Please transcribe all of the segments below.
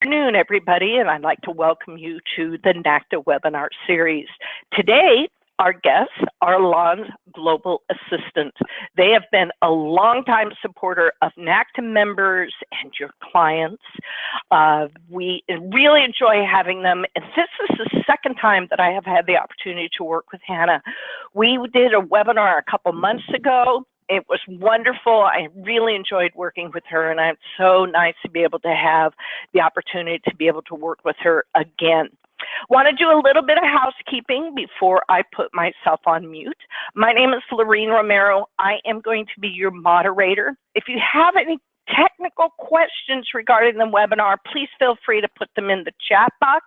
afternoon, everybody, and I'd like to welcome you to the NACTA webinar series. Today, our guests are Allianz Global Assistance. They have been a longtime supporter of NACTA members and your clients. We really enjoy having them, and this is the second time that I have had the opportunity to work with Hannah. We did a webinar a couple months ago. It was wonderful. I really enjoyed working with her, and it's so nice to be able to have the opportunity to be able to work with her again. Want to do a little bit of housekeeping before I put myself on mute. My name is Lorene Romero. I am going to be your moderator. If you have any technical questions regarding the webinar, please feel free to put them in the chat box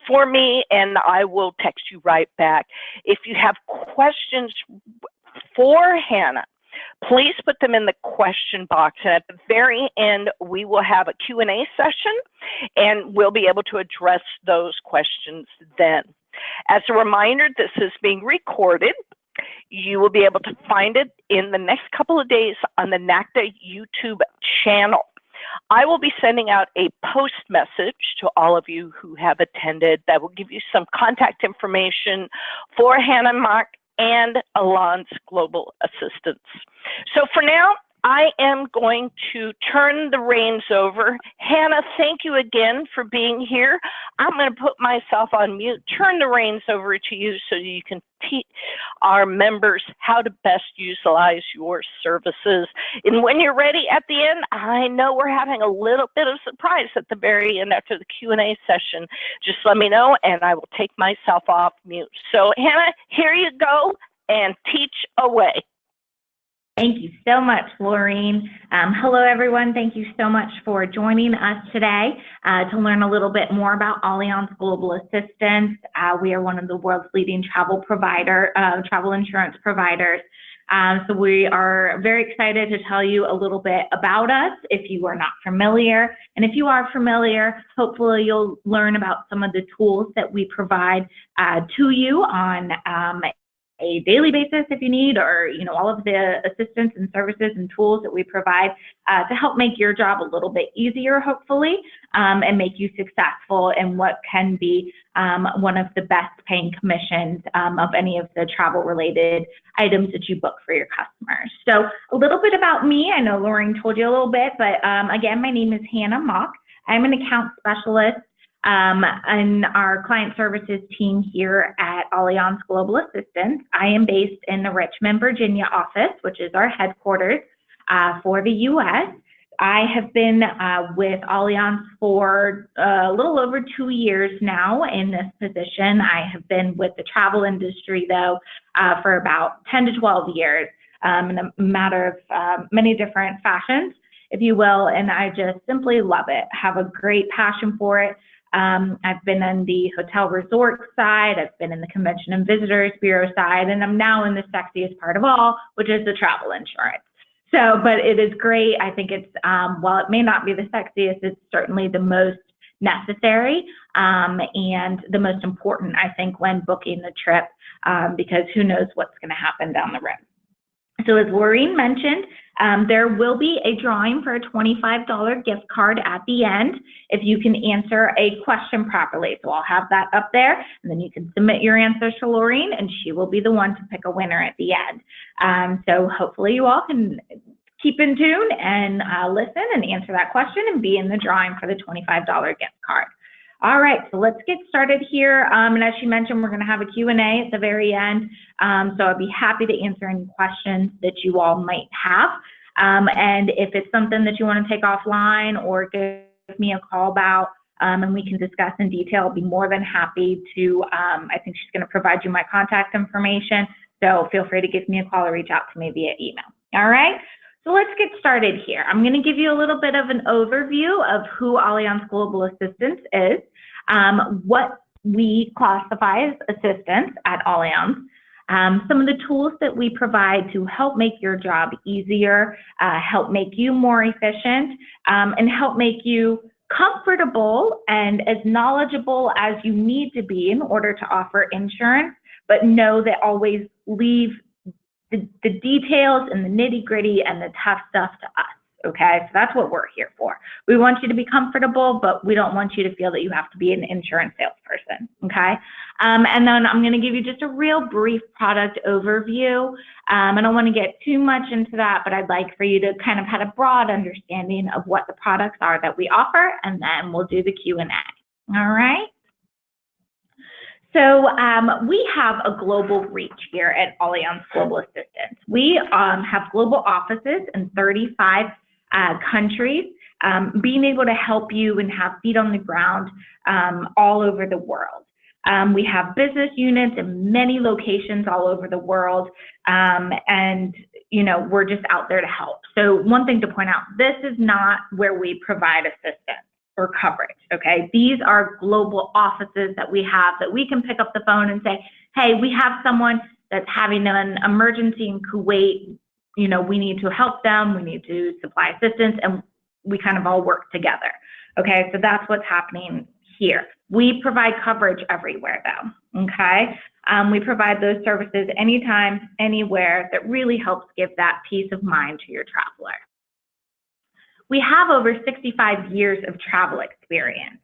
for me, and I will text you right back. If you have questions for Hannah, please put them in the question box, and at the very end we will have a Q&A session and we'll be able to address those questions then. As a reminder, this is being recorded. You will be able to find it in the next couple of days on the NACTA YouTube channel. I will be sending out a post message to all of you who have attended that will give you some contact information for Hannah Mock and Allianz Global Assistance. So for now, I am going to turn the reins over. Hannah, thank you again for being here. I'm going to put myself on mute, turn the reins over to you so you can teach our members how to best utilize your services. And when you're ready at the end, I know we're having a little bit of surprise at the very end after the Q&A session. Just let me know and I will take myself off mute. So Hannah, here you go and teach away. Thank you so much, Lorene. Hello, everyone. Thank you so much for joining us today to learn a little bit more about Allianz Global Assistance. We are one of the world's leading travel insurance providers. So we are very excited to tell you a little bit about us if you are not familiar. And if you are familiar, hopefully you'll learn about some of the tools that we provide to you on a daily basis if you need, or all of the assistance and services and tools that we provide to help make your job a little bit easier, hopefully, and make you successful in what can be one of the best paying commissions of any of the travel related items that you book for your customers. So a little bit about me. I know Lorene told you a little bit, but again, my name is Hannah Mock. I'm an account specialist in our client services team here at Allianz Global Assistance. I am based in the Richmond, Virginia office, which is our headquarters for the U.S. I have been with Allianz for a little over 2 years now in this position. I have been with the travel industry, though, for about 10 to 12 years in a matter of many different fashions, if you will, and I just simply love it, have a great passion for it. I've been on the hotel resort side, I've been in the convention and visitors bureau side, and I'm now in the sexiest part of all, which is the travel insurance. So, but it is great. I think it's, while it may not be the sexiest, it's certainly the most necessary and the most important, I think, when booking the trip, because who knows what's going to happen down the road. So as Lorene mentioned, there will be a drawing for a $25 gift card at the end if you can answer a question properly. So I'll have that up there, and then you can submit your answers to Lorene, and she will be the one to pick a winner at the end. So hopefully you all can keep in tune and listen and answer that question and be in the drawing for the $25 gift card. All right, so let's get started here. And as she mentioned, we're going to have a Q&A at the very end. So I'd be happy to answer any questions that you all might have. And if it's something that you want to take offline or give me a call about and we can discuss in detail, I'll be more than happy to. I think she's going to provide you my contact information. So feel free to give me a call or reach out to me via email. All right. So let's get started here. I'm going to give you a little bit of an overview of who Allianz Global Assistance is, what we classify as assistance at Allianz, some of the tools that we provide to help make your job easier, help make you more efficient, and help make you comfortable and as knowledgeable as you need to be in order to offer insurance, but know that always leave the details and the nitty-gritty and the tough stuff to us. okay? So that's what we're here for. We want you to be comfortable, but we don't want you to feel that you have to be an insurance salesperson, okay? And then I'm gonna give you just a real brief product overview. I don't wanna get too much into that, but I'd like for you to kind of have a broad understanding of what the products are that we offer, and then we'll do the Q&A, all right? So we have a global reach here at Allianz Global Assistance. We have global offices in 35 countries, being able to help you and have feet on the ground all over the world. We have business units in many locations all over the world, and you know, we're just out there to help. So one thing to point out, this is not where we provide assistance or coverage, okay? These are global offices that we have that we can pick up the phone and say, hey, we have someone that's having an emergency in Kuwait, you know, we need to help them, we need to supply assistance, and we kind of all work together, okay? So that's what's happening here. We provide coverage everywhere though, okay? We provide those services anytime, anywhere that really helps give that peace of mind to your traveler. We have over 65 years of travel experience.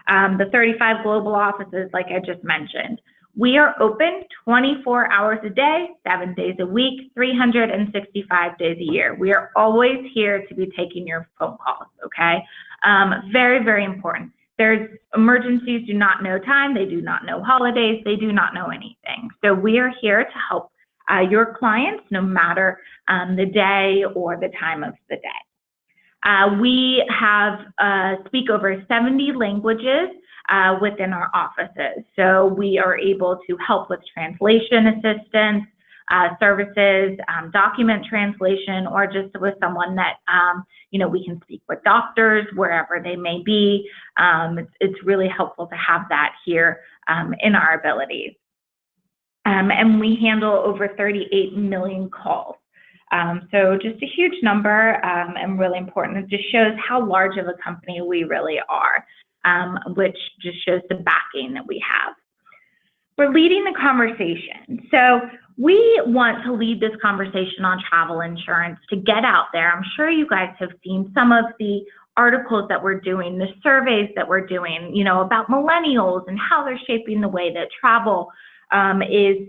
The 35 global offices, like I just mentioned. We are open 24 hours a day, 7 days a week, 365 days a year. We are always here to be taking your phone calls, okay? Very, very important. There's emergencies do not know time, they do not know holidays, they do not know anything. So we are here to help your clients no matter the day or the time of the day. We have speak over 70 languages within our offices. So we are able to help with translation assistance, services, document translation, or just with someone that, you know, we can speak with doctors wherever they may be. It's really helpful to have that here in our abilities. And we handle over 38 million calls. So just a huge number and really important. It just shows how large of a company we really are, which just shows the backing that we have. We're leading the conversation. So we want to lead this conversation on travel insurance to get out there. I'm sure you guys have seen some of the articles that we're doing, the surveys that we're doing, you know, about millennials and how they're shaping the way that travel is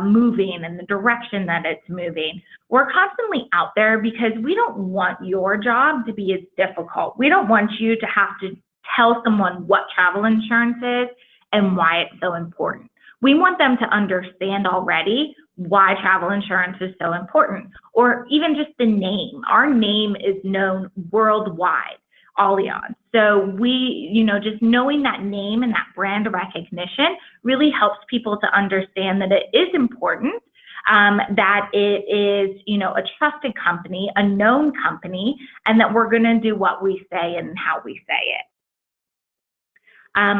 moving and the direction that it's moving. We're constantly out there because we don't want your job to be as difficult. We don't want you to have to tell someone what travel insurance is and why it's so important. We want them to understand already why travel insurance is so important, or even just the name. Our name is known worldwide, Allianz. So we, you know, just knowing that name and that brand recognition really helps people to understand that it is important, that it is, you know, a trusted company, a known company, and that we're going to do what we say and how we say it.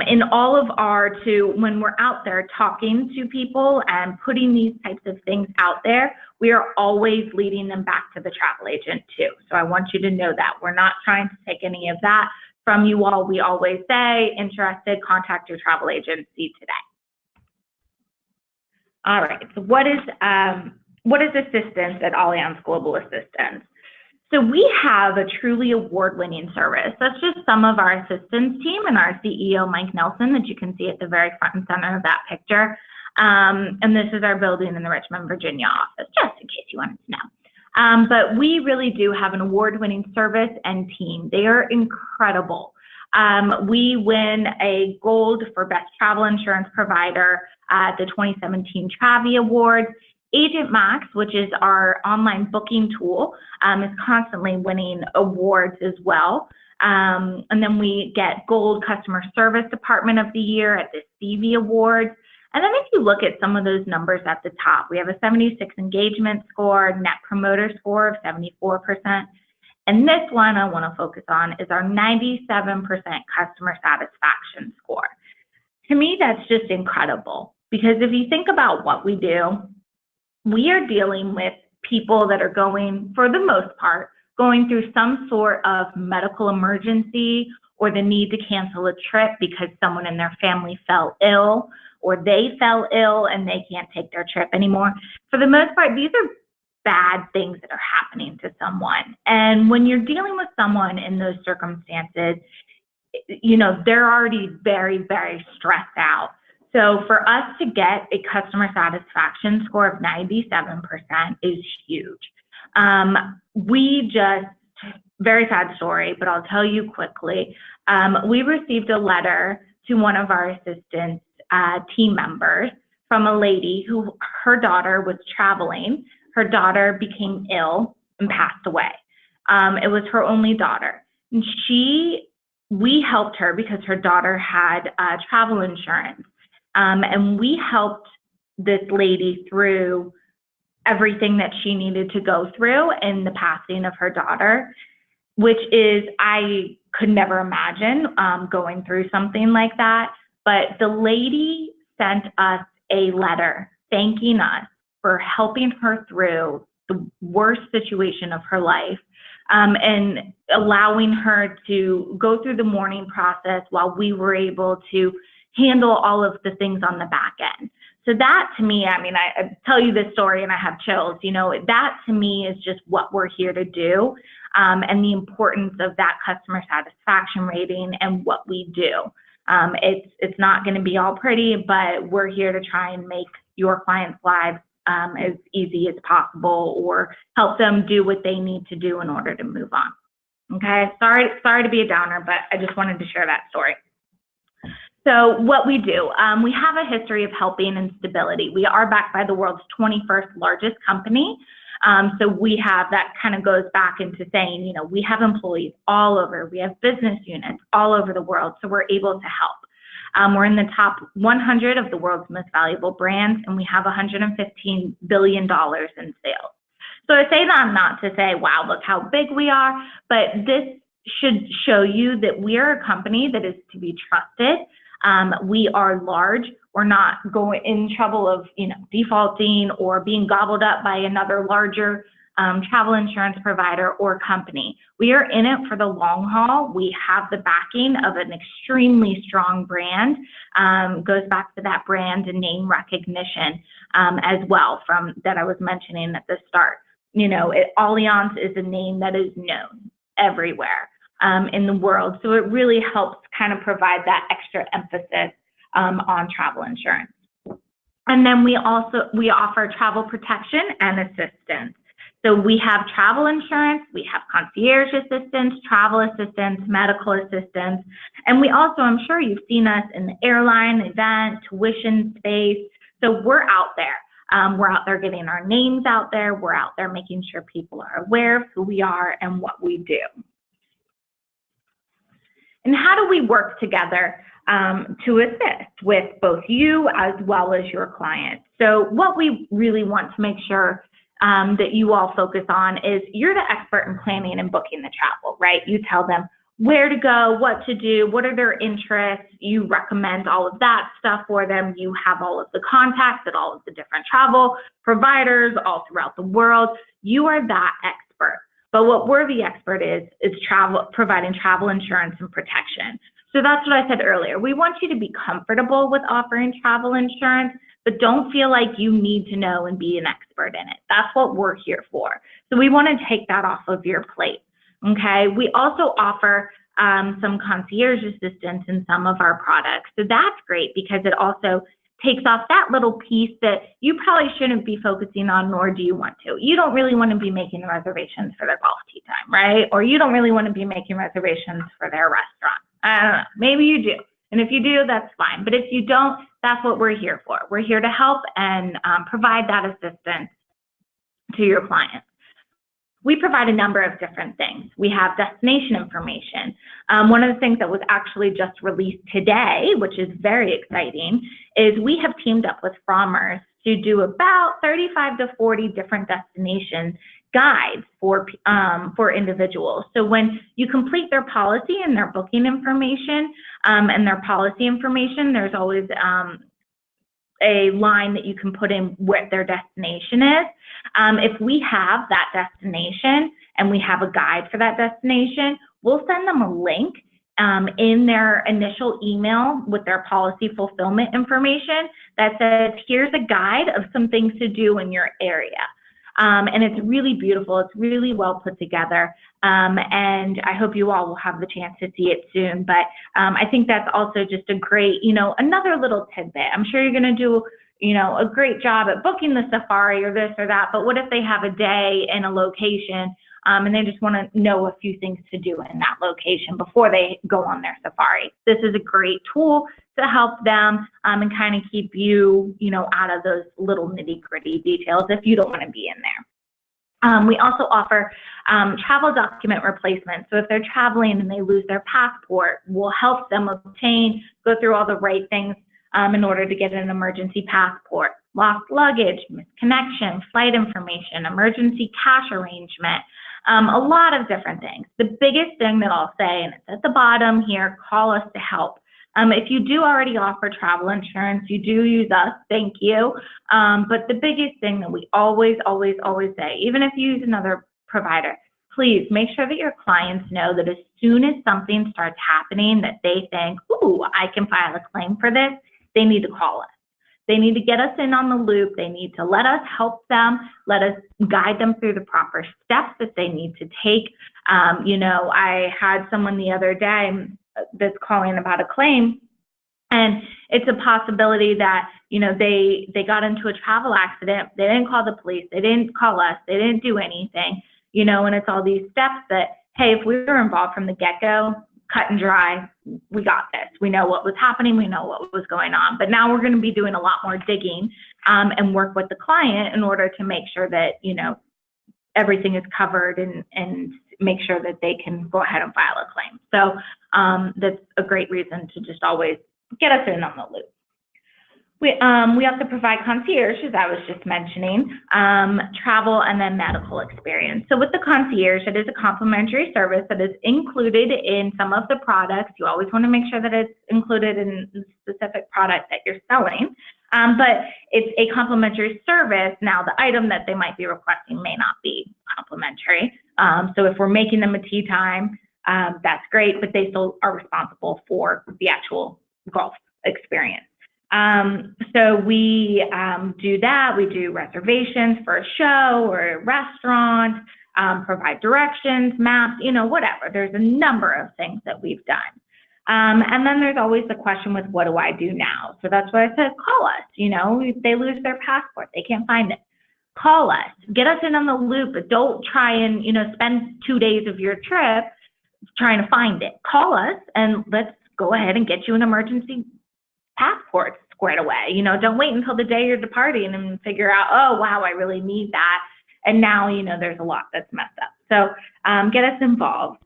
In all of when we're out there talking to people and putting these types of things out there, we are always leading them back to the travel agent too. So I want you to know that. We're not trying to take any of that from you all. We always say, interested, contact your travel agency today. All right, so what is assistance at Allianz Global Assistance? So we have a truly award-winning service. That's just some of our assistance team and our CEO, Mike Nelson, that you can see at the very front and center of that picture. And this is our building in the Richmond, Virginia office, just in case you wanted to know. But we really do have an award-winning service and team. They are incredible. We win a gold for best travel insurance provider at the 2017 Travi Awards. Agent Max, which is our online booking tool, is constantly winning awards as well. And then we get Gold Customer Service Department of the Year at the Stevie Awards. And then if you look at some of those numbers at the top, we have a 76 engagement score, net promoter score of 74%. And this one I want to focus on is our 97% customer satisfaction score. To me, that's just incredible, because if you think about what we do, we are dealing with people that are going, for the most part, going through some sort of medical emergency or the need to cancel a trip because someone in their family fell ill or they fell ill and they can't take their trip anymore. For the most part, these are bad things that are happening to someone. And when you're dealing with someone in those circumstances, you know, they're already very, very stressed out. So for us to get a customer satisfaction score of 97% is huge. Very sad story, but I'll tell you quickly. We received a letter to one of our assistants team members from a lady who, her daughter was traveling. Her daughter became ill and passed away. It was her only daughter. And we helped her because her daughter had travel insurance. And we helped this lady through everything that she needed to go through in the passing of her daughter, which is, I could never imagine going through something like that. But the lady sent us a letter thanking us for helping her through the worst situation of her life, and allowing her to go through the mourning process while we were able to handle all of the things on the back end. So that to me, I mean, I tell you this story and I have chills, you know, that to me is just what we're here to do, and the importance of that customer satisfaction rating and what we do. It's not going to be all pretty, but we're here to try and make your clients' lives as easy as possible, or help them do what they need to do in order to move on. Okay, sorry to be a downer, but I just wanted to share that story. So what we do, we have a history of helping and stability. We are backed by the world's 21st largest company. So we have, that kind of goes back into saying, you know, we have employees all over, we have business units all over the world, so we're able to help. We're in the top 100 of the world's most valuable brands, and we have $115 billion in sales. So I say that not to say, wow, look how big we are, but this should show you that we are a company that is to be trusted. We are large. We're not going in trouble of, you know, defaulting or being gobbled up by another larger travel insurance provider or company. We are in it for the long haul. We have the backing of an extremely strong brand. Goes back to that brand and name recognition as well, from that I was mentioning at the start. You know, Allianz is a name that is known everywhere in the world. So it really helps kind of provide that extra emphasis on travel insurance. And then we offer travel protection and assistance. So we have travel insurance, we have concierge assistance, travel assistance, medical assistance, and we also, I'm sure you've seen us in the airline, event, tuition space. So we're out there. We're out there getting our names out there. We're out there making sure people are aware of who we are and what we do. And how do we work together to assist with both you as well as your clients? So what we really want to make sure that you all focus on is, you're the expert in planning and booking the travel, right? You tell them where to go, what to do, what are their interests. You recommend all of that stuff for them. You have all of the contacts at all of the different travel providers all throughout the world. You are that expert. But what we're the expert is providing travel insurance and protection. So that's what I said earlier. We want you to be comfortable with offering travel insurance, but don't feel like you need to know and be an expert in it. That's what we're here for. So we want to take that off of your plate, okay? We also offer some concierge assistance in some of our products. So that's great because it also takes off that little piece that you probably shouldn't be focusing on, nor do you want to. You don't really want to be making reservations for their golf tee time, right? Or you don't really want to be making reservations for their restaurant. I don't know, maybe you do. And if you do, that's fine. But if you don't, that's what we're here for. We're here to help and provide that assistance to your clients. We provide a number of different things. We have destination information. One of the things that was actually just released today, which is very exciting, is we have teamed up with Frommer's to do about 35 to 40 different destination guides for individuals. So when you complete their policy and their booking information and their policy information, there's always a line that you can put in what their destination is. If we have that destination and we have a guide for that destination, we'll send them a link in their initial email with their policy fulfillment information that says, here's a guide of some things to do in your area. And it's really beautiful. It's really well put together. And I hope you all will have the chance to see it soon. But I think that's also just a great, another little tidbit. I'm sure you're going to do, a great job at booking the safari or this or that. But what if they have a day in a location and they just want to know a few things to do in that location before they go on their safari? This is a great tool to help them and kind of keep you, out of those little nitty-gritty details if you don't want to be in there. We also offer travel document replacement. So if they're traveling and they lose their passport, we'll help them go through all the right things in order to get an emergency passport, lost luggage, misconnection, flight information, emergency cash arrangement, a lot of different things. The biggest thing that I'll say, and it's at the bottom here, call us to help. If you do already offer travel insurance, you do use us, thank you. But the biggest thing that we always say, even if you use another provider, please make sure that your clients know that as soon as something starts happening that they think, ooh, I can file a claim for this, they need to call us. They need to get us in on the loop. They need to let us help them, let us guide them through the proper steps that they need to take. I had someone the other day that's calling about a claim, and it's a possibility that, they got into a travel accident. They didn't call the police. They didn't call us. They didn't do anything, and it's all these steps that, hey, if we were involved from the get-go, cut and dry, we got this. We know what was happening. We know what was going on. But now we're going to be doing a lot more digging and work with the client in order to make sure that, everything is covered and make sure that they can go ahead and file a claim. So that's a great reason to just always get us in on the loop. We also provide concierge, as I was just mentioning, travel and then medical experience. So with the concierge, it is a complimentary service that is included in some of the products. You always want to make sure that it's included in the specific product that you're selling. But it's a complimentary service. Now, the item that they might be requesting may not be complimentary. So if we're making them a tea time, that's great, but they still are responsible for the actual golf experience. So we do that. We do reservations for a show or a restaurant, provide directions, maps, whatever. There's a number of things that we've done. And then there's always the question with, what do I do now? So that's why I said, call us. If they lose their passport, they can't find it. Call us, get us in on the loop, but don't try and, spend 2 days of your trip trying to find it. Call us and let's go ahead and get you an emergency passport squared away. Don't wait until the day you're departing and figure out, oh, wow, I really need that. And now, there's a lot that's messed up. So get us involved.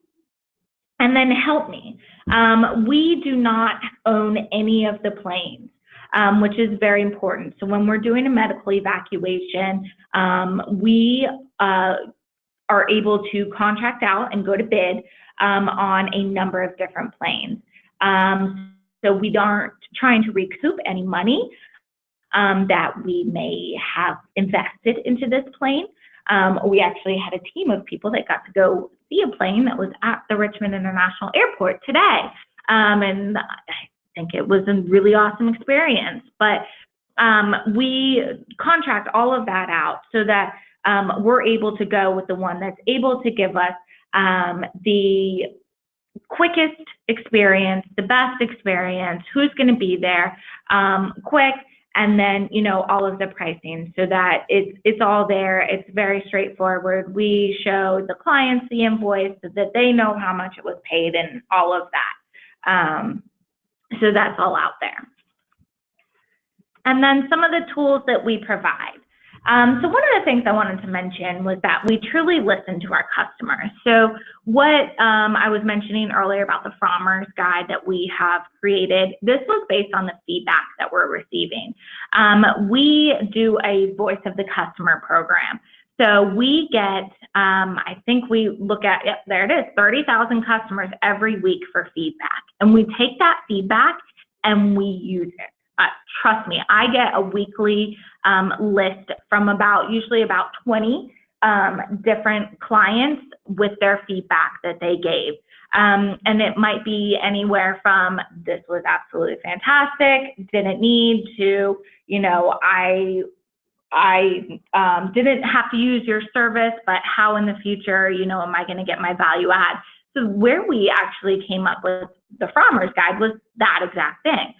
And then help me. We do not own any of the planes, which is very important. So when we're doing a medical evacuation, we are able to contract out and go to bid on a number of different planes. So we aren't trying to recoup any money that we may have invested into this plane. We actually had a team of people that got to go see a plane that was at the Richmond International Airport today. And I think it was a really awesome experience. But we contract all of that out so that we're able to go with the one that's able to give us the quickest experience, the best experience, who's going to be there, quick, and then, all of the pricing so that it's all there. It's very straightforward. We show the clients the invoice so that they know how much it was paid and all of that. So that's all out there. And then some of the tools that we provide. So one of the things I wanted to mention was that we truly listen to our customers. So what I was mentioning earlier about the Frommer's Guide that we have created, this was based on the feedback that we're receiving. We do a voice of the customer program. So we get, I think we look at, yep, there it is, 30,000 customers every week for feedback. And we take that feedback and we use it. Trust me, I get a weekly list from usually about 20 different clients with their feedback that they gave. And it might be anywhere from, this was absolutely fantastic, didn't need to, I I didn't have to use your service, but how in the future, you know, am I going to get my value add? So where we actually came up with the Farmer's Guide was that exact thing.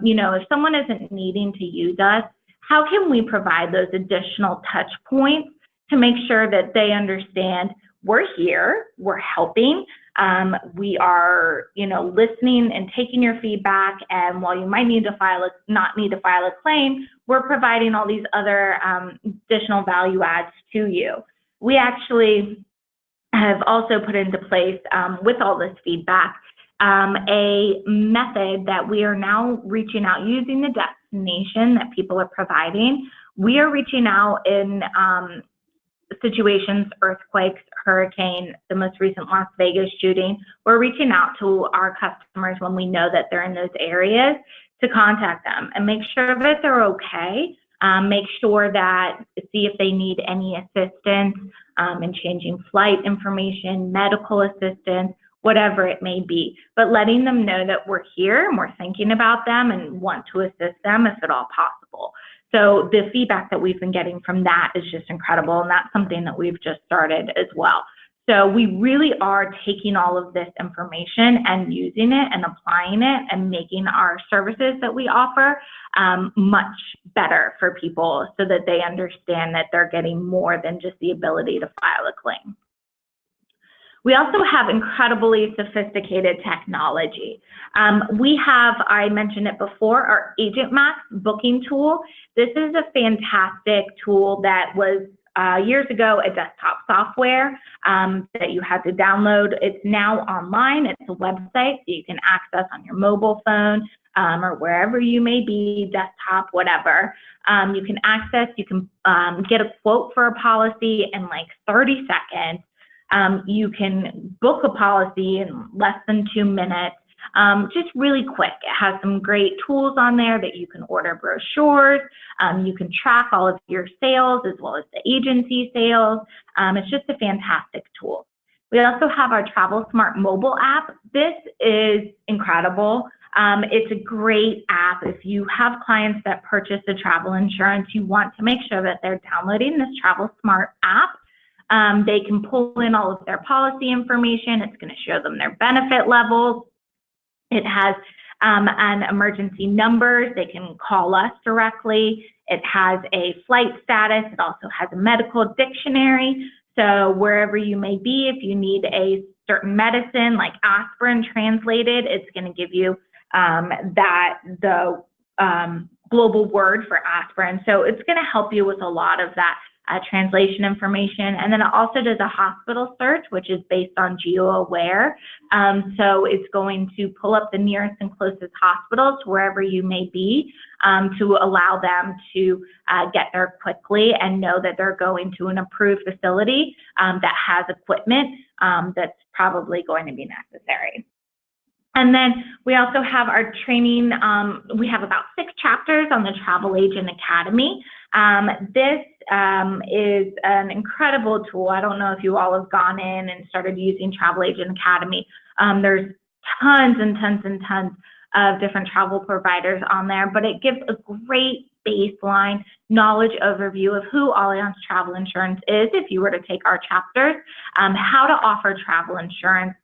You know, if someone isn't needing to use us, how can we provide those additional touch points to make sure that they understand we're here, we're helping, we are, you know, listening and taking your feedback, and while you might not need to file a claim, we're providing all these other additional value adds to you. We actually have also put into place, with all this feedback, a method that we are now reaching out using the destination that people are providing. We are reaching out in situations, earthquakes, hurricane, the most recent Las Vegas shooting. We're reaching out to our customers when we know that they're in those areas to contact them and make sure that they're okay. Make sure that, see if they need any assistance in changing flight information, medical assistance, whatever it may be, but letting them know that we're here and we're thinking about them and want to assist them if at all possible. So the feedback that we've been getting from that is just incredible, and that's something that we've just started as well. So we really are taking all of this information and using it and applying it and making our services that we offer much better for people so that they understand that they're getting more than just the ability to file a claim. We also have incredibly sophisticated technology. We have, I mentioned it before, our Agent Max booking tool. This is a fantastic tool that was years ago a desktop software that you had to download. It's now online. It's a website that you can access on your mobile phone or wherever you may be, desktop, whatever. You can access, you can get a quote for a policy in like 30 seconds. You can book a policy in less than 2 minutes, just really quick. It has some great tools on there that you can order brochures. You can track all of your sales as well as the agency sales. It's just a fantastic tool. We also have our Travel Smart mobile app. This is incredible. It's a great app. If you have clients that purchase a travel insurance, you want to make sure that they're downloading this Travel Smart app. They can pull in all of their policy information. It's going to show them their benefit levels. It has an emergency number. They can call us directly. It has a flight status. It also has a medical dictionary. So wherever you may be, if you need a certain medicine like aspirin translated, it's going to give you the global word for aspirin. So it's going to help you with a lot of that translation information. And then it also does a hospital search, which is based on geo-aware. So it's going to pull up the nearest and closest hospitals wherever you may be to allow them to get there quickly and know that they're going to an approved facility that has equipment that's probably going to be necessary. And then we also have our training. We have about 6 chapters on the Travel Agent Academy. This is an incredible tool. I don't know if you all have gone in and started using Travel Agent Academy. There's tons and tons and tons of different travel providers on there, but it gives a great baseline knowledge overview of who Allianz Travel Insurance is if you were to take our chapters, how to offer travel insurance,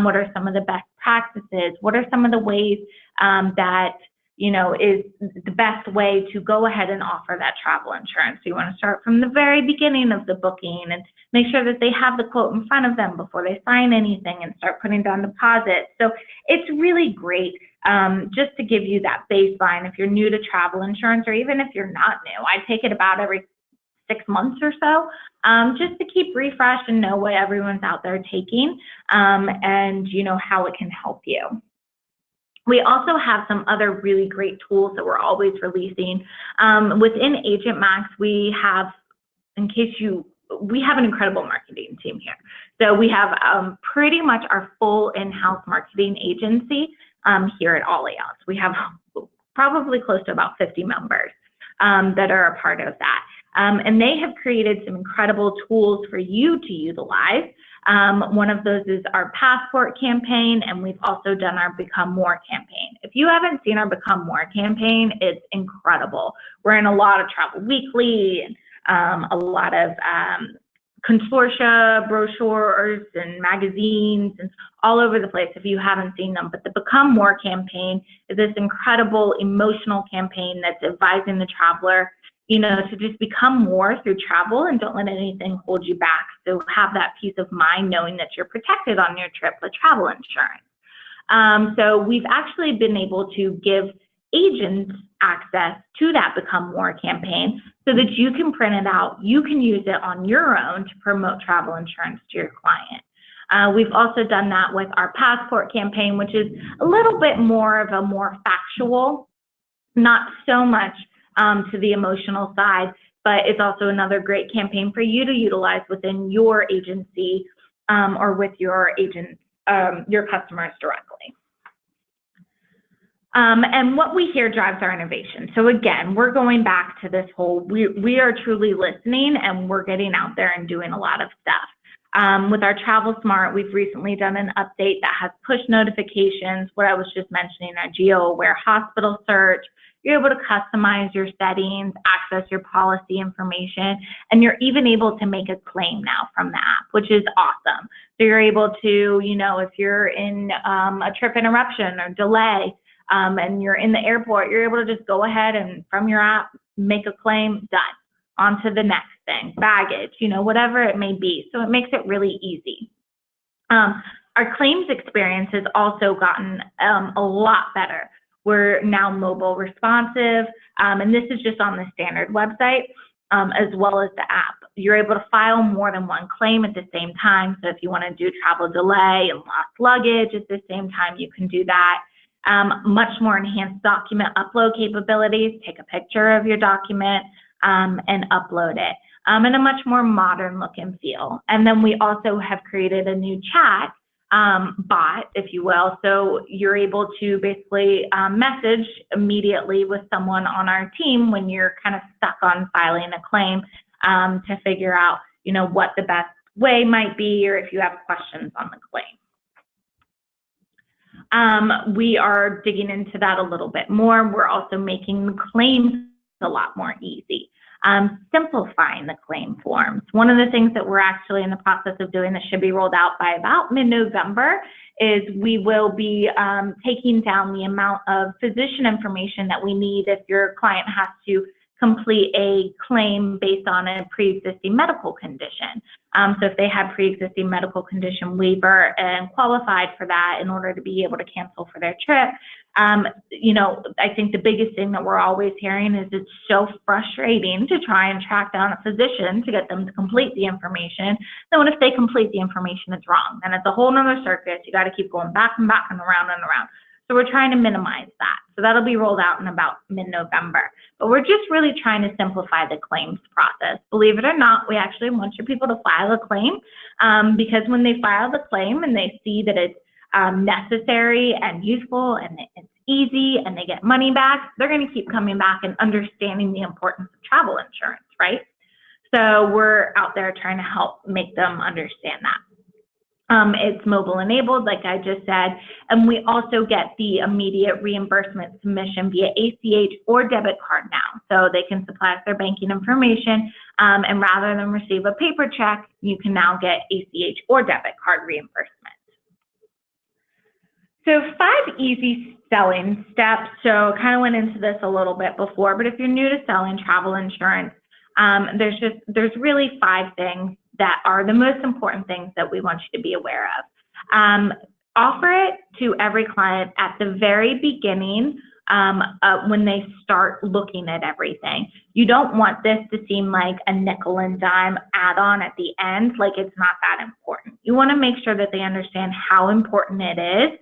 what are some of the best practices, what are some of the ways that is the best way to go ahead and offer that travel insurance. So you want to start from the very beginning of the booking and make sure that they have the quote in front of them before they sign anything and start putting down deposits. So it's really great just to give you that baseline if you're new to travel insurance, or even if you're not new. I take it about every 6 months or so, just to keep refreshed and know what everyone's out there taking and how it can help you. We also have some other really great tools that we're always releasing. Within Agent Max, we have, we have an incredible marketing team here. So we have pretty much our full in-house marketing agency here at Allianz. We have probably close to about 50 members that are a part of that. And they have created some incredible tools for you to utilize. One of those is our passport campaign, and we've also done our Become More campaign. If you haven't seen our Become More campaign, it's incredible. We're in a lot of Travel Weekly and a lot of consortia, brochures, and magazines, and all over the place if you haven't seen them. But the Become More campaign is this incredible emotional campaign that's advising the traveler, you know, to just become more through travel and don't let anything hold you back. So have that peace of mind knowing that you're protected on your trip with travel insurance. So we've actually been able to give agents access to that Become More campaign so that you can print it out, you can use it on your own to promote travel insurance to your client. We've also done that with our Passport campaign, which is a little bit more of a more factual, not so much to the emotional side, but it's also another great campaign for you to utilize within your agency or with your agents, your customers directly. And what we hear drives our innovation. So again, we're going back to this whole, we are truly listening and we're getting out there and doing a lot of stuff. With our Travel Smart, we've recently done an update that has push notifications, what I was just mentioning, our geo-aware hospital search. You're able to customize your settings, access your policy information, and you're even able to make a claim now from the app, which is awesome. So you're able to, you know, if you're in a trip interruption or delay, and you're in the airport, you're able to just go ahead and from your app, make a claim, done. On to the next thing, baggage, you know, whatever it may be. So it makes it really easy. Our claims experience has also gotten a lot better. We're now mobile responsive, and this is just on the standard website, as well as the app. You're able to file more than one claim at the same time. So if you want to do travel delay and lost luggage at the same time, you can do that. Much more enhanced document upload capabilities. Take a picture of your document and upload it, and a much more modern look and feel. And then we also have created a new chat bot, if you will. So you're able to basically message immediately with someone on our team when you're kind of stuck on filing a claim to figure out, you know, what the best way might be, or if you have questions on the claim. We are digging into that a little bit more. We're also making the claims a lot more easy, simplifying the claim forms. One of the things that we're actually in the process of doing that should be rolled out by about mid-November is we will be taking down the amount of physician information that we need if your client has to complete a claim based on a pre-existing medical condition. So if they had pre-existing medical condition waiver and qualified for that in order to be able to cancel for their trip, you know, I think the biggest thing that we're always hearing is it's so frustrating to try and track down a physician to get them to complete the information. Then what if they complete the information, it's wrong? And it's a whole nother circus. You got to keep going back and back and around and around. So we're trying to minimize that. So that'll be rolled out in about mid-November. But we're just really trying to simplify the claims process. Believe it or not, we actually want your people to file a claim because when they file the claim and they see that it's necessary and useful and it's easy and they get money back, they're going to keep coming back and understanding the importance of travel insurance, right? So we're out there trying to help make them understand that. It's mobile enabled, like I just said, and we also get the immediate reimbursement submission via ACH or debit card now. So they can supply us their banking information, and rather than receive a paper check, you can now get ACH or debit card reimbursement. So 5 easy selling steps. So kind of went into this a little bit before, but if you're new to selling travel insurance, there's really 5 things that are the most important things that we want you to be aware of. Offer it to every client at the very beginning when they start looking at everything. You don't want this to seem like a nickel and dime add-on at the end, like it's not that important. You want to make sure that they understand how important it is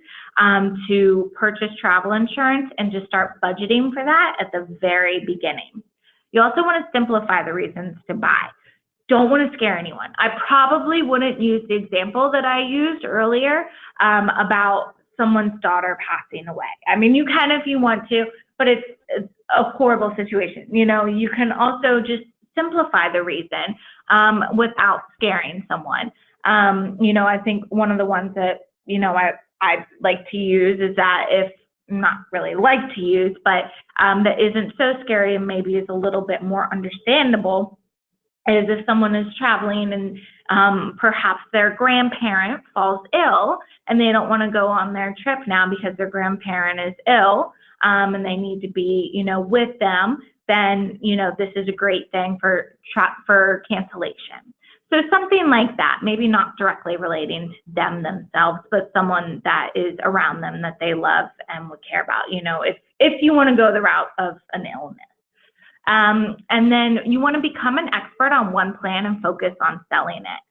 to purchase travel insurance and just start budgeting for that at the very beginning. You also want to simplify the reasons to buy. Don't want to scare anyone. I probably wouldn't use the example that I used earlier about someone's daughter passing away. I mean, you can if you want to, but it's a horrible situation. You know, you can also just simplify the reason without scaring someone. You know, I think one of the ones that, you know, I like to use is that if not really like to use, but that isn't so scary and maybe is a little bit more understandable, is if someone is traveling and perhaps their grandparent falls ill and they don't want to go on their trip now because their grandparent is ill, and they need to be, with them, then, this is a great thing for cancellation. So something like that, maybe not directly relating to them themselves, but someone that is around them that they love and would care about, if you want to go the route of an illness. And then you want to become an expert on one plan and focus on selling it.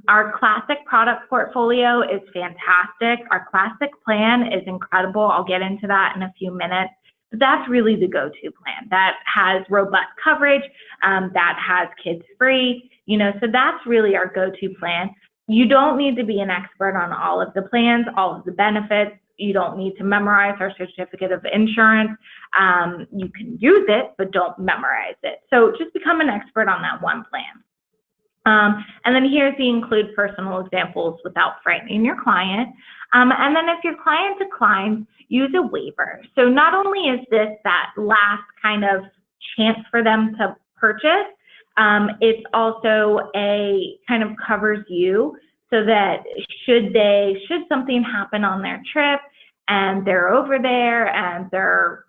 Our classic product portfolio is fantastic. Our classic plan is incredible. I'll get into that in a few minutes. But that's really the go-to plan that has robust coverage, that has kids free, so that's really our go-to plan. You don't need to be an expert on all of the plans, all of the benefits. You don't need to memorize our certificate of insurance. You can use it, but don't memorize it. So just become an expert on that one plan. And then here's the include personal examples without frightening your client. And then if your client declines, use a waiver. So not only is this that last kind of chance for them to purchase, it's also a kind of covers you so that should something happen on their trip and they're over there and they're,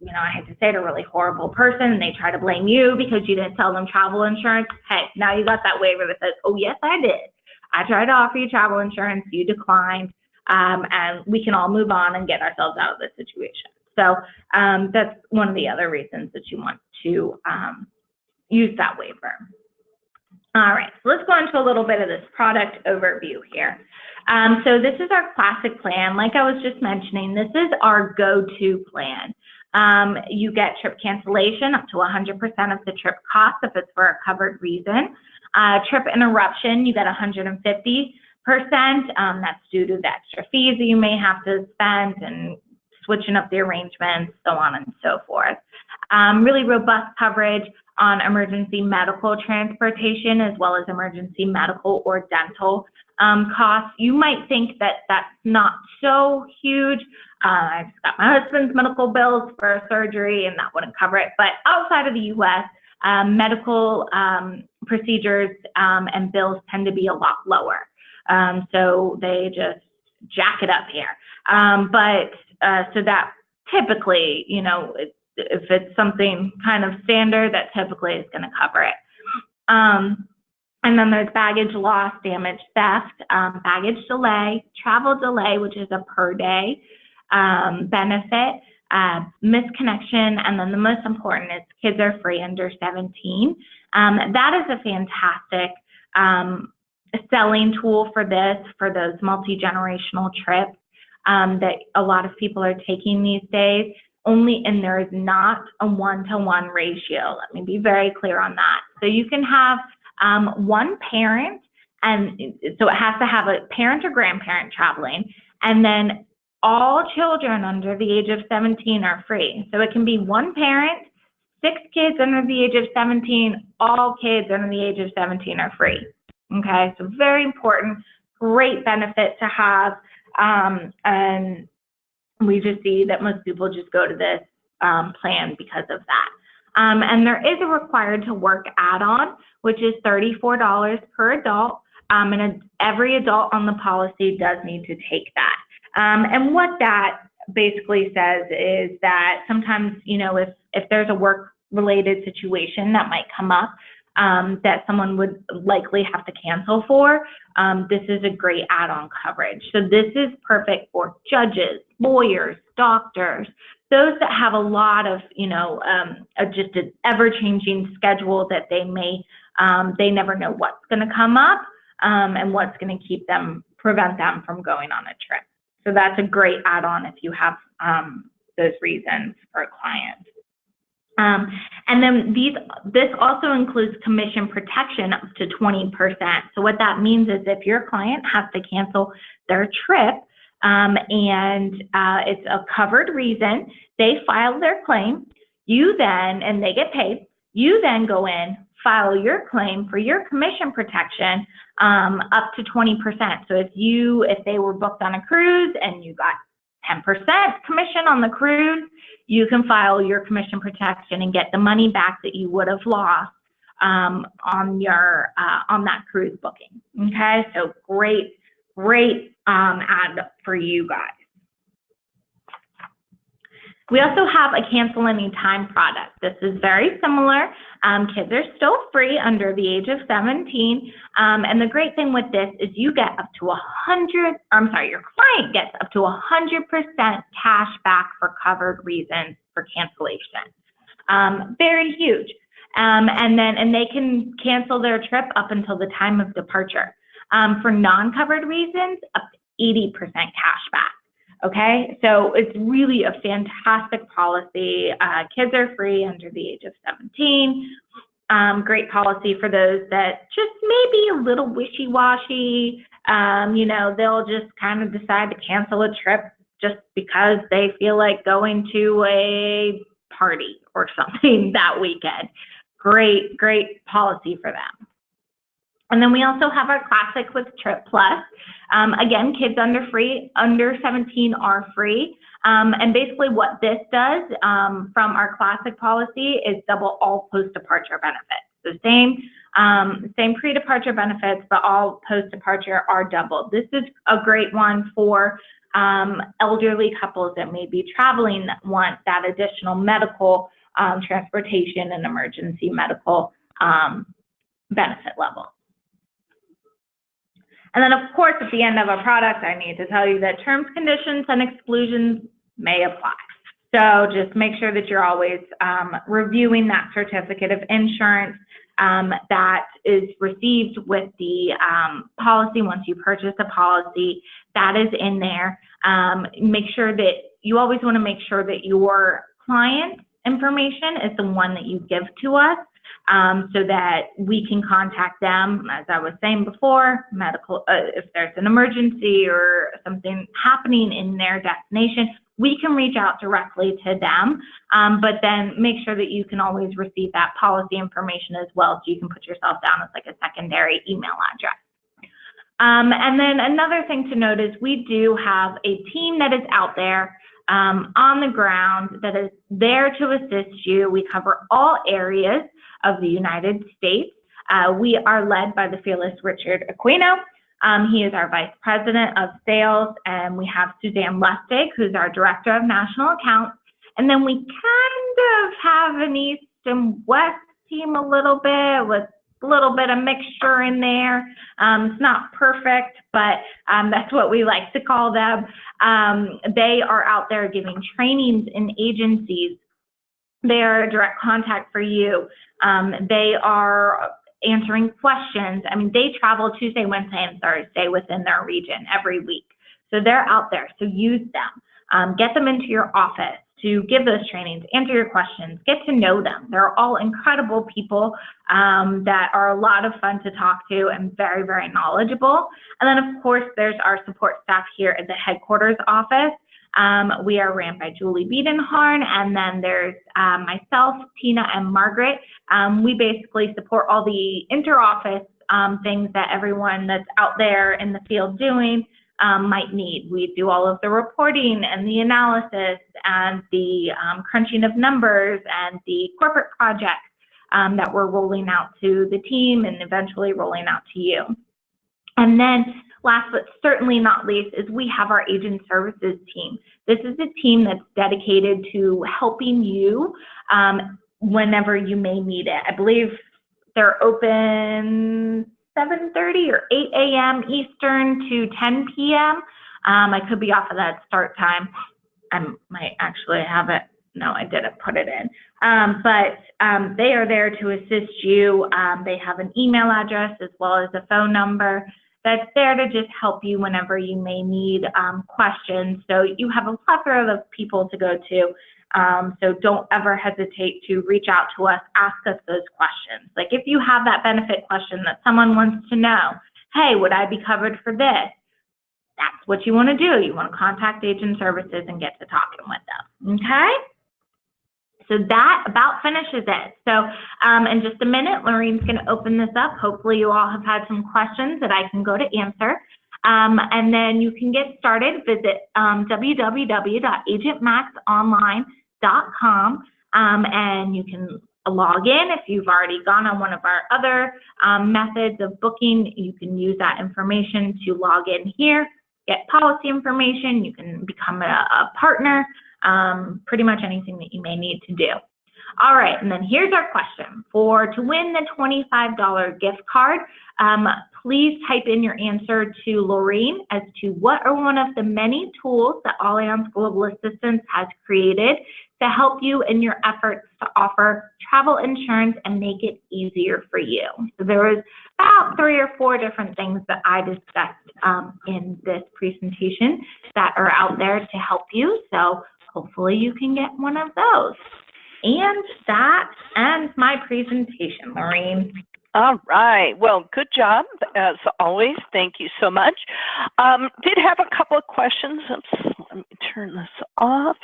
I hate to say it, a really horrible person and they try to blame you because you didn't sell them travel insurance. Hey, now you got that waiver that says, oh yes, I did. I tried to offer you travel insurance, you declined, and we can all move on and get ourselves out of this situation. So that's one of the other reasons that you want to use that waiver. All right, so let's go into a little bit of this product overview here. So this is our classic plan. Like I was just mentioning, this is our go-to plan. You get trip cancellation up to 100% of the trip cost if it's for a covered reason. Trip interruption, you get 150%. That's due to the extra fees that you may have to spend and switching up the arrangements, so on and so forth. Really robust coverage on emergency medical transportation as well as emergency medical or dental costs. You might think that that's not so huge. I just got my husband's medical bills for a surgery and that wouldn't cover it. But outside of the U.S., medical procedures and bills tend to be a lot lower. So they just jack it up here. So that typically, if it's something kind of standard, that typically is going to cover it. And then there's baggage loss, damage, theft, baggage delay, travel delay, which is a per day benefit, misconnection, and then the most important is kids are free under 17. That is a fantastic selling tool for those multi-generational trips that a lot of people are taking these days. And there is not a one-to-one ratio. Let me be very clear on that. So you can have one parent, and so it has to have a parent or grandparent traveling, and then all children under the age of 17 are free. So it can be one parent, 6 kids under the age of 17, all kids under the age of 17 are free. Okay, so very important, great benefit to have, and we just see that most people just go to this plan because of that. And there is a required to work add-on, which is $34 per adult, and every adult on the policy does need to take that. And what that basically says is that sometimes, if there's a work-related situation that might come up that someone would likely have to cancel for, this is a great add-on coverage. So this is perfect for judges, lawyers, doctors, those that have a lot of, just an ever-changing schedule that they never know what's going to come up and what's going to prevent them from going on a trip. So that's a great add-on if you have those reasons for a client. And then this also includes commission protection up to 20%. So what that means is if your client has to cancel their trip and it's a covered reason, they file their claim, and they get paid, you then go in, file your claim for your commission protection up to 20%. So if they were booked on a cruise and you got 10% commission on the cruise, you can file your commission protection and get the money back that you would have lost on that cruise booking. Okay, so great ad for you guys. We also have a cancel anytime product. This is very similar. Kids are still free under the age of 17. And the great thing with this is you get up to your client gets up to 100% cash back for covered reasons for cancellation. Very huge. And they can cancel their trip up until the time of departure. For non-covered reasons, up to 80% cash back. Okay, so it's really a fantastic policy. Kids are free under the age of 17. Great policy for those that just maybe a little wishy-washy. They'll just kind of decide to cancel a trip just because they feel like going to a party or something that weekend. Great policy for them. And then we also have our classic with Trip Plus. Again, kids under 17 are free. And basically what this does from our classic policy is double all post-departure benefits. So same pre-departure benefits, but all post-departure are doubled. This is a great one for elderly couples that may be traveling that want that additional medical transportation and emergency medical benefit level. And then, of course, at the end of a product, I need to tell you that terms, conditions, and exclusions may apply. So just make sure that you're always reviewing that certificate of insurance that is received with the policy once you purchase a policy. That is in there. Make sure that you always want to make sure that your client information is the one that you give to us. So that we can contact them, as I was saying before, medical, if there's an emergency or something happening in their destination, we can reach out directly to them, but then make sure that you can always receive that policy information as well, so you can put yourself down as like a secondary email address. And then another thing to note is we do have a team that is out there on the ground that is there to assist you. We cover all areas of the United States. We are led by the fearless Richard Aquino. He is our Vice President of Sales, and we have Suzanne Lustig, who's our Director of National Accounts. And then we kind of have an East and West team a little bit with a little bit of mixture in there. It's not perfect, but that's what we like to call them. They are out there giving trainings in agencies. They are a direct contact for you. They are answering questions. I mean, they travel Tuesday, Wednesday, and Thursday within their region every week. So they're out there, so use them. Get them into your office to give those trainings, answer your questions, get to know them. They're all incredible people that are a lot of fun to talk to and very, very knowledgeable. And then, of course, there's our support staff here at the headquarters office. We are ran by Julie Biedenharn, and then there's myself, Tina, and Margaret. We basically support all the inter-office things that everyone that's out there in the field doing might need. We do all of the reporting and the analysis and the crunching of numbers and the corporate projects that we're rolling out to the team and eventually rolling out to you. And then last but certainly not least is we have our agent services team. This is a team that's dedicated to helping you whenever you may need it. I believe they're open 7:30 or 8 a.m. Eastern to 10 p.m. I could be off of that start time. I might actually have it. No, I didn't put it in. But they are there to assist you. They have an email address as well as a phone number that's there to just help you whenever you may need questions. So you have a plethora of people to go to. So don't ever hesitate to reach out to us, ask us those questions. Like if you have that benefit question that someone wants to know, hey, would I be covered for this? That's what you want to do. You want to contact agent services and get to talking with them, okay? So that about finishes it. So in just a minute, Lorraine's going to open this up. Hopefully you all have had some questions that I can go to answer. And then you can get started. Visit www.agentmaxonline.com, and you can log in. If you've already gone on one of our other methods of booking, you can use that information to log in here, get policy information. You can become a partner, pretty much anything that you may need to do. All right, and then here's our question. To win the $25 gift card, please type in your answer to Laureen as to what are one of the many tools that Allianz Global Assistance has created to help you in your efforts to offer travel insurance and make it easier for you. So there was about 3 or 4 different things that I discussed in this presentation that are out there to help you. So hopefully you can get one of those. And that ends my presentation, Laureen. All right. Well, good job, as always. Thank you so much. Did have a couple of questions. Oops, let me turn this off.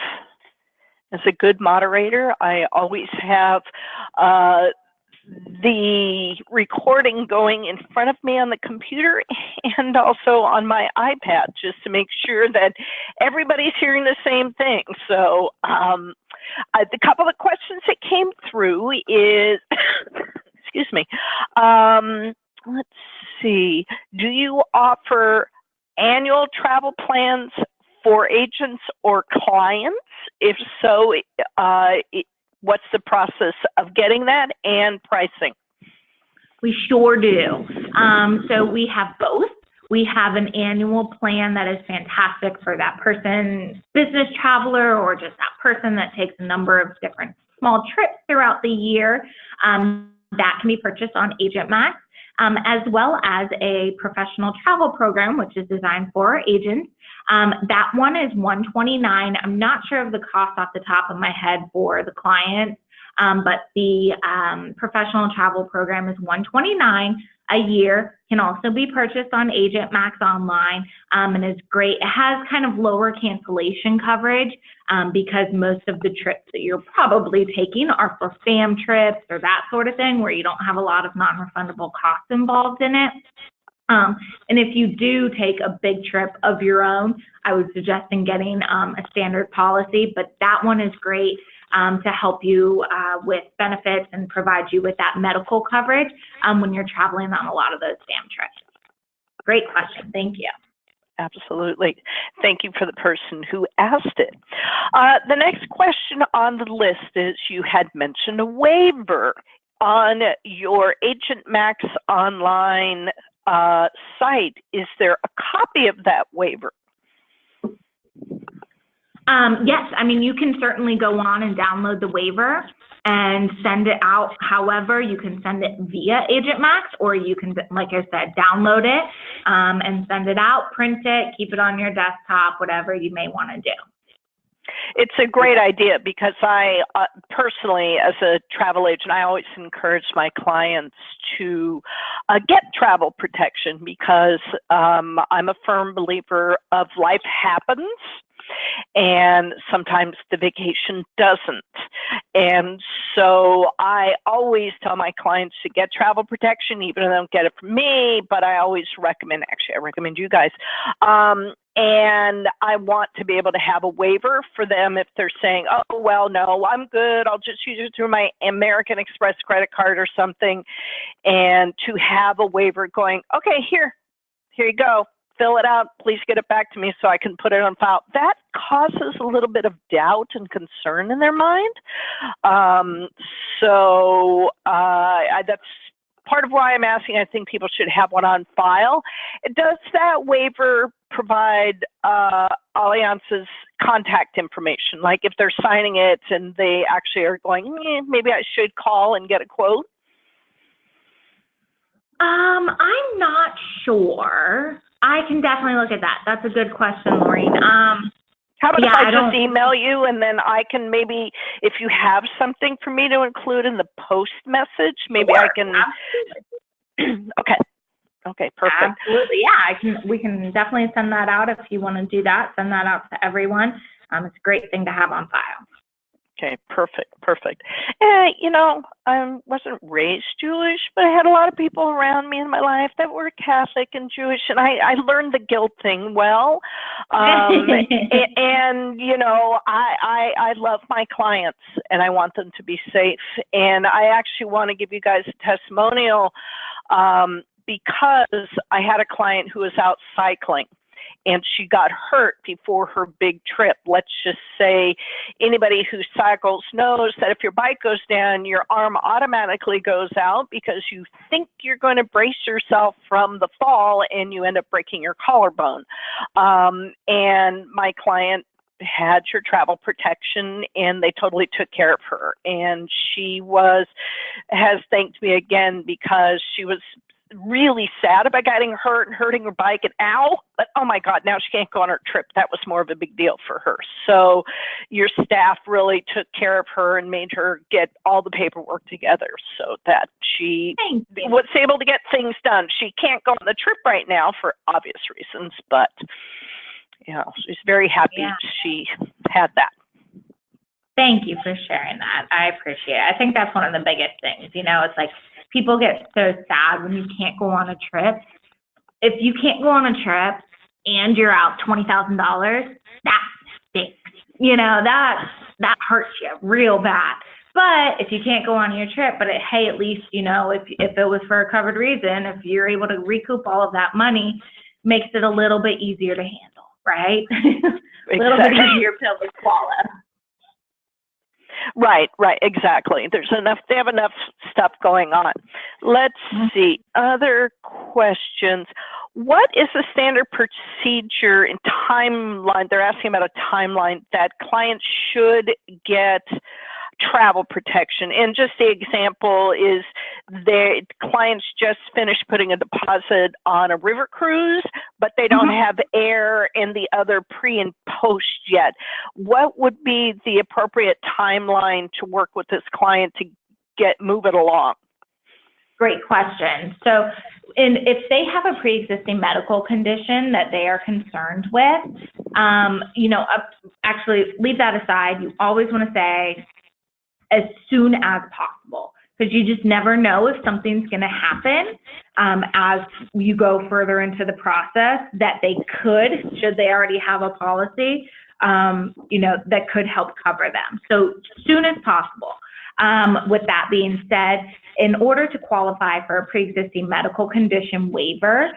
As a good moderator, I always have the recording going in front of me on the computer and also on my iPad, just to make sure that everybody's hearing the same thing. So the couple of questions that came through is, excuse me, let's see, do you offer annual travel plans for agents or clients? If so, what's the process of getting that and pricing? We sure do. So we have both. We have an annual plan that is fantastic for that person, business traveler, or just that person that takes a number of different small trips throughout the year. That can be purchased on Agent Max, as well as a professional travel program, which is designed for agents. That one is $129. I'm not sure of the cost off the top of my head for the client, but the professional travel program is $129 a year, can also be purchased on Agent Max Online, and is great. It has kind of lower cancellation coverage because most of the trips that you're probably taking are for fam trips or that sort of thing where you don't have a lot of non-refundable costs involved in it. And if you do take a big trip of your own, I would suggest getting a standard policy, but that one is great to help you with benefits and provide you with that medical coverage when you're traveling on a lot of those fam trips. Great question. Thank you. Absolutely. Thank you for the person who asked it. The next question on the list is, you had mentioned a waiver on your Agent Max Online site. Is there a copy of that waiver? Yes, I mean, you can certainly go on and download the waiver and send it out. However, you can send it via Agent Max, or you can, like I said, download it and send it out, print it, keep it on your desktop, whatever you may want to do. It's a great idea because I personally, as a travel agent, I always encourage my clients to get travel protection because I'm a firm believer of life happens. And sometimes the vacation doesn't. And so I always tell my clients to get travel protection, even if they don't get it from me, but I always recommend, actually I recommend you guys. And I want to be able to have a waiver for them if they're saying, oh, well, no, I'm good, I'll just use it through my American Express credit card or something. And to have a waiver going, okay, here you go. Fill it out, please get it back to me so I can put it on file. That causes a little bit of doubt and concern in their mind. That's part of why I'm asking. I think people should have one on file. Does that waiver provide Allianz's contact information? Like if they're signing it and they actually are going, maybe I should call and get a quote? I'm not sure. I can definitely look at that. That's a good question, Laureen. How about if I just email you, and then I can maybe, if you have something for me to include in the post message, maybe I can. Okay, perfect. Absolutely, yeah. We can definitely send that out if you want to do that. Send that out to everyone. It's a great thing to have on file. Okay, perfect. You know, I wasn't raised Jewish, but I had a lot of people around me in my life that were Catholic and Jewish, and I learned the guilt thing well. And you know, I love my clients, and I want them to be safe. And I actually want to give you guys a testimonial because I had a client who was out cycling, and she got hurt before her big trip. Let's just say anybody who cycles knows that if your bike goes down, your arm automatically goes out because you think you're going to brace yourself from the fall and you end up breaking your collarbone. And my client had your travel protection and they totally took care of her. And she has thanked me again because she was really sad about getting hurt and hurting her bike and but oh my God, now she can't go on her trip. That was more of a big deal for her. So your staff really took care of her and made her get all the paperwork together so that she was able to get things done. She can't go on the trip right now for obvious reasons, but you know, she's very happy she had that. Thank you for sharing that. I appreciate it. I think that's one of the biggest things. You know, it's like people get so sad when you can't go on a trip. If you can't go on a trip and you're out $20,000, that stinks. You know, that hurts you real bad. But if you can't go on your trip, but hey, at least, you know, if it was for a covered reason, if you're able to recoup all of that money, makes it a little bit easier to handle, right? A little bit easier pill to swallow. Right, exactly. They have enough stuff going on. Let's see, other questions. What is the standard procedure and timeline? They're asking about a timeline that clients should get travel protection. And just the example is the clients just finished putting a deposit on a river cruise, but they don't have air and the other pre and post yet. What would be the appropriate timeline to work with this client to move it along? Great question. So if they have a pre-existing medical condition that they are concerned with, you know, actually leave that aside. You always want to say as soon as possible, because you just never know if something's going to happen as you go further into the process that they could, should they already have a policy, you know, that could help cover them. So soon as possible. With that being said, in order to qualify for a pre-existing medical condition waiver,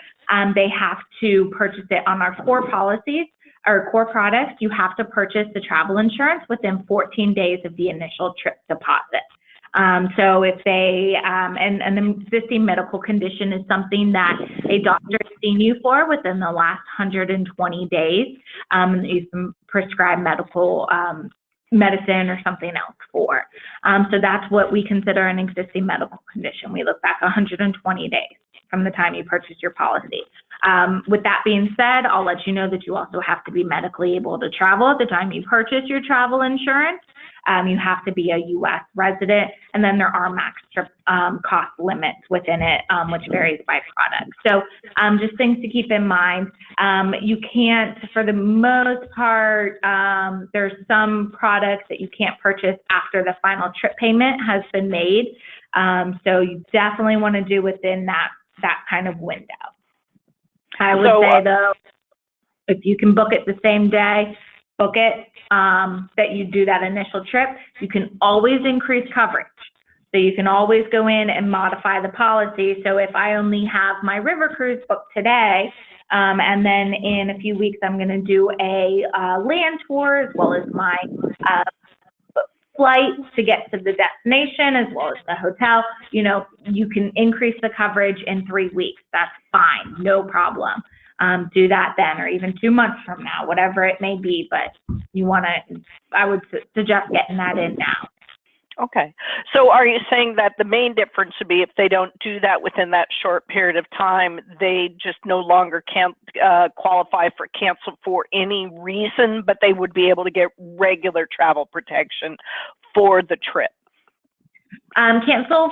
they have to purchase it on our core policies. Our core products, you have to purchase the travel insurance within 14 days of the initial trip deposit. So if they, and an existing medical condition is something that a doctor has seen you for within the last 120 days, you can prescribe medical medicine or something else for. So that's what we consider an existing medical condition. We look back 120 days from the time you purchase your policy. With that being said, I'll let you know that you also have to be medically able to travel at the time you purchase your travel insurance. You have to be a U.S. resident, and then there are max trip cost limits within it, which varies by product. So just things to keep in mind. You can't, for the most part, there's some products that you can't purchase after the final trip payment has been made. So you definitely want to do within that kind of window. I would say, though, if you can book it the same day, book it, that you do that initial trip. You can always increase coverage. So you can always go in and modify the policy. So if I only have my river cruise booked today, and then in a few weeks I'm going to do a land tour as well as my flight to get to the destination as well as the hotel, you know, you can increase the coverage in 3 weeks. That's fine, no problem. Do that then, or even 2 months from now, whatever it may be. But you want to, I would suggest getting that in now. Okay. So are you saying that the main difference would be if they don't do that within that short period of time, they just no longer can't qualify for cancel for any reason, but they would be able to get regular travel protection for the trip? Cancel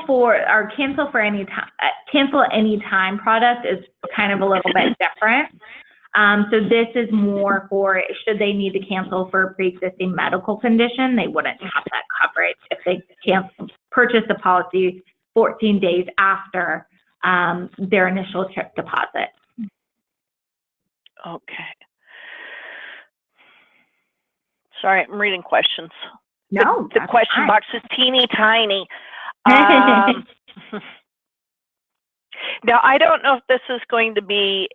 any time product is kind of a little bit different. So this is more for should they need to cancel for a pre-existing medical condition, they wouldn't have that coverage if they can't purchase a policy 14 days after their initial trip deposit. Okay. Sorry, I'm reading questions. No, the question box is teeny tiny. Now, I don't know if this is going to be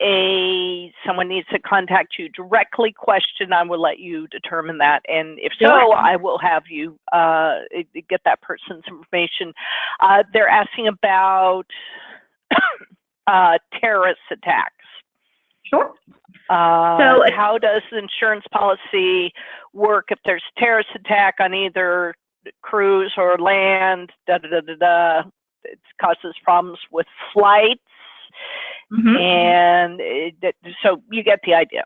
someone needs to contact you directly question. I will let you determine that. And if so, I will have you get that person's information. They're asking about terrorist attacks. Sure. So how does the insurance policy work if there's a terrorist attack on either cruise or land? It causes problems with flights, and so you get the idea.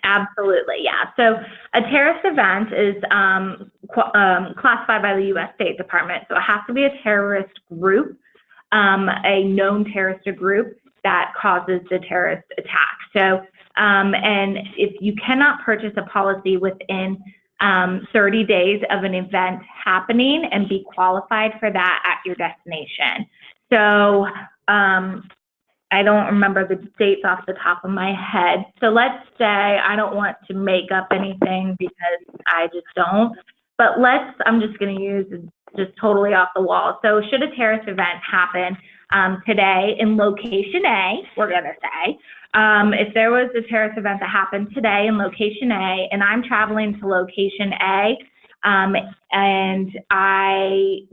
Absolutely, yeah. So a terrorist event is classified by the U.S. State Department. So it has to be a terrorist group, a known terrorist group that causes the terrorist attack. So, and if you cannot purchase a policy within 30 days of an event happening and be qualified for that at your destination. So I don't remember the dates off the top of my head. So let's say, I don't want to make up anything because I just don't, but I'm just going to use just totally off the wall. So should a terrorist event happen today in location A, we're going to say, if there was a terrorist event that happened today in location A and I'm traveling to location A and I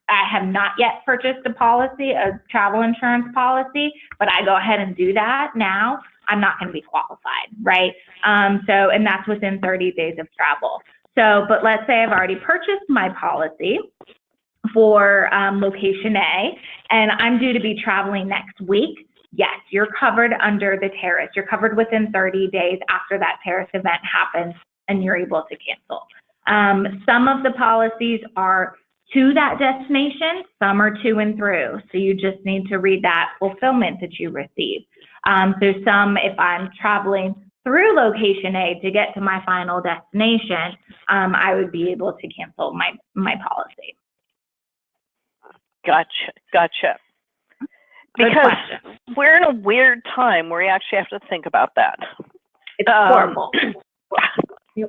have not yet purchased a policy, a travel insurance policy, but I go ahead and do that now, I'm not going to be qualified, right? And that's within 30 days of travel. So, but let's say I've already purchased my policy for location A and I'm due to be traveling next week. Yes, you're covered under the terrorist. You're covered within 30 days after that terrorist event happens and you're able to cancel. Some of the policies are to that destination, some are to and through. So you just need to read that fulfillment that you receive. So some, if I'm traveling through location A to get to my final destination, I would be able to cancel my policy. Gotcha. Because we're in a weird time where you actually have to think about that. It's horrible. Yeah.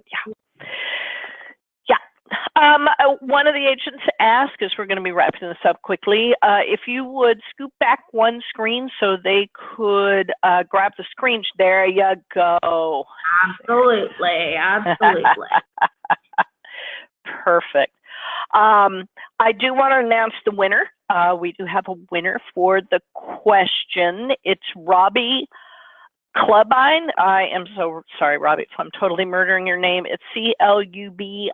One of the agents asked, as we're going to be wrapping this up quickly, if you would scoop back one screen so they could grab the screen. There you go. Absolutely. Perfect. I do want to announce the winner. We do have a winner for the question. It's Robbie Clubine. I am so sorry, Robbie, if I'm totally murdering your name. It's Clubine,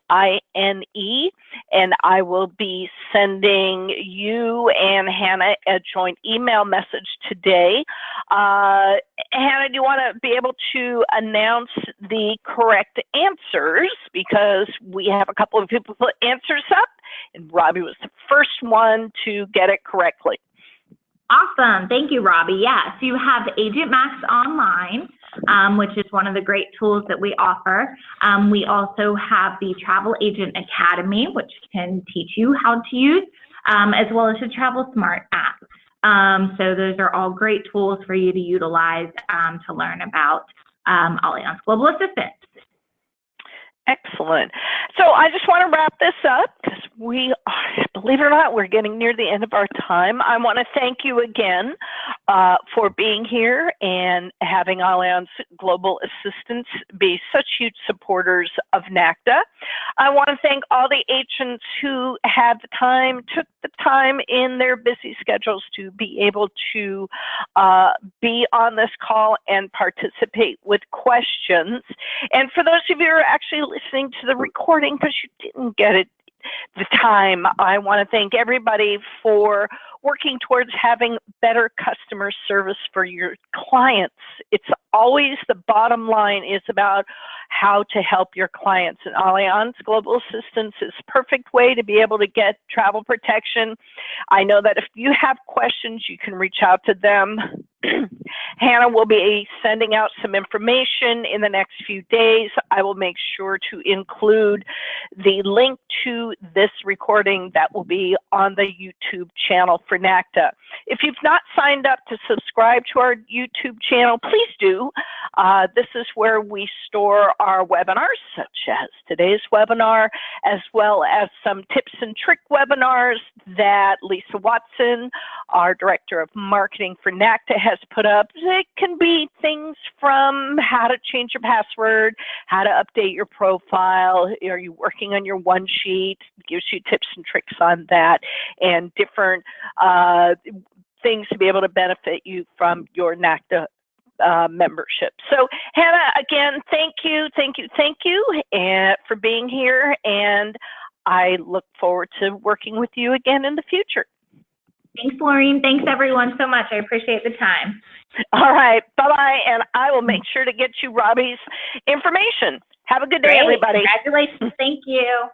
and I will be sending you and Hannah a joint email message today. Hannah, do you want to be able to announce the correct answers? Because we have a couple of people put answers up, and Robbie was the first one to get it correctly. Awesome. Thank you, Robbie. Yes, you have Agent Max Online, which is one of the great tools that we offer. We also have the Travel Agent Academy, which can teach you how to use, as well as the Travel Smart app. So those are all great tools for you to utilize to learn about Allianz Global Assistance. Excellent. So I just want to wrap this up because we are, believe it or not, we're getting near the end of our time. I want to thank you again for being here and having Allianz Global Assistance be such huge supporters of NACTA. I want to thank all the agents who had the time, took the time in their busy schedules to be able to be on this call and participate with questions. And for those of you who are actually listening to the recording because you didn't get it the time, I want to thank everybody for working towards having better customer service for your clients. It's always the bottom line is about how to help your clients. And Allianz Global Assistance is a perfect way to be able to get travel protection. I know that if you have questions, you can reach out to them Hannah will be sending out some information in the next few days. I will make sure to include the link to this recording that will be on the YouTube channel for NACTA. If you've not signed up to subscribe to our YouTube channel, please do. This is where we store our webinars, such as today's webinar, as well as some tips and trick webinars that Lisa Watson, our Director of Marketing for NACTA, has put up. It can be things from how to change your password, how to update your profile, are you working on your one sheet, gives you tips and tricks on that, and different things to be able to benefit you from your NACTA membership. So Hannah, again, thank you for being here, and I look forward to working with you again in the future. Thanks, Laureen. Thanks, everyone, so much. I appreciate the time. All right. Bye-bye. And I will make sure to get you Robbie's information. Have a good day, everybody. Congratulations. Thank you.